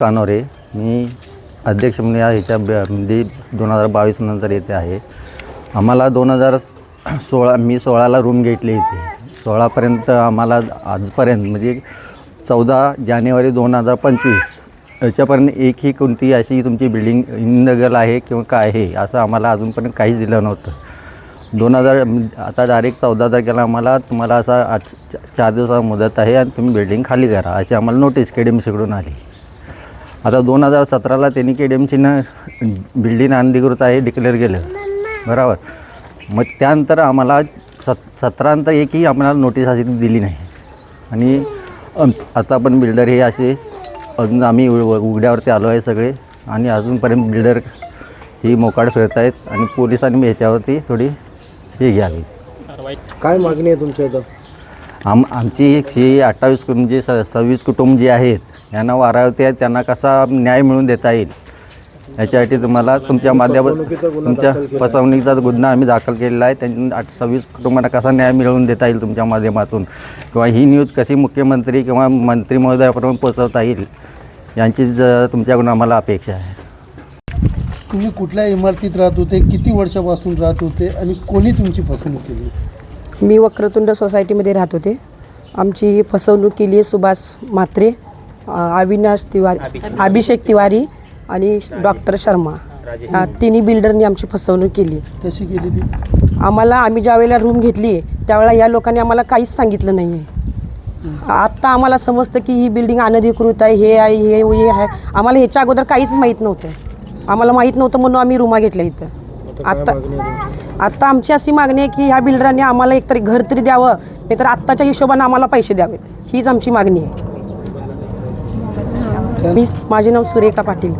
कानोरे मी अध्यक्ष म्हणून या ह्याच्या मध्ये 2022 नंतर येते आहे. आम्हाला 2016 मी 16ला रूम घेतली इथे. 16पर्यंत आम्हाला आजपर्यंत म्हणजे 14 जानेवारी 2025 याच्यापर्यंत एकही कोणती अशी तुमची बिल्डिंग इनलिगल आहे किंवा काय आहे असं आम्हाला अजूनपर्यंत काहीच दिलं नव्हतं. 2000 आता डायरेक्ट 14 तारखेला आम्हाला तुम्हाला असा 4 दिवसाची मुदत आहे आणि तुम्ही बिल्डिंग खाली करा अशी आम्हाला नोटीस KDMCकडून आली. आता 2017ला त्यांनी KDMCनं बिल्डिंग अनधिकृत आहे डिक्लेअर केलं बरोबर. मग त्यानंतर आम्हाला 17 नंतर एकही आम्हाला नोटीस अशी दिली नाही. आणि आता पण बिल्डर हे असे अजून आम्ही उघड्यावरती आलो आहे सगळे आणि अजूनपर्यंत बिल्डर ही मोकाट फिरत आहेत आणि पोलिसांनी ह्याच्यावरती थोडी हे घ्यावी. काय मागणी आहे तुमच्या इथं? आमची एक 28 म्हणजे 26 कुटुंब जे आहेत यांना वारावरती आहेत त्यांना कसा न्याय मिळवून देता येईल याच्यासाठी तुम्हाला तुमच्या माध्यमातून तुमच्या फसवणुकीचा गुन्हा आम्ही दाखल केलेला आहे. त्यांच्या 26 कुटुंबांना कसा न्याय मिळवून देता येईल तुमच्या माध्यमातून किंवा ही न्यूज कशी मुख्यमंत्री किंवा मंत्री महोदयापर्यंत पोचवता येईल यांची तुमच्याकडून आम्हाला अपेक्षा आहे. तुम्ही कुठल्या इमारतीत राहत होते, किती वर्षापासून राहत होते आणि कोणी तुमची फसवणूक केली? मी वक्रतुंड सोसायटीमध्ये राहत होते. आमची फसवणूक केली आहे सुभाष म्हात्रे, अविनाश तिवारी, अभिषेक तिवारी आणि डॉक्टर शर्मा या तिन्ही बिल्डरनी आमची फसवणूक केली. कशी केली ती? आम्ही ज्या वेळेला रूम घेतली त्यावेळेला या लोकांनी आम्हाला काहीच सांगितलं नाही आहे. आत्ता आम्हाला समजतं की ही बिल्डिंग अनधिकृत आहे, हे आहे, हे आहे. आम्हाला ह्याच्या अगोदर काहीच माहीत नव्हतं. आम्हाला माहीत नव्हतं म्हणून आम्ही रूमा घेतल्या इथं. आत्ता आमची अशी मागणी आहे की ह्या बिल्डरांनी आम्हाला एकतरी घर तरी द्यावं, नाहीतर आत्ताच्या हिशोबाने आम्हाला पैसे द्यावेत. हीच आमची मागणी आहे. माझे नाव सुरेखा पाटील.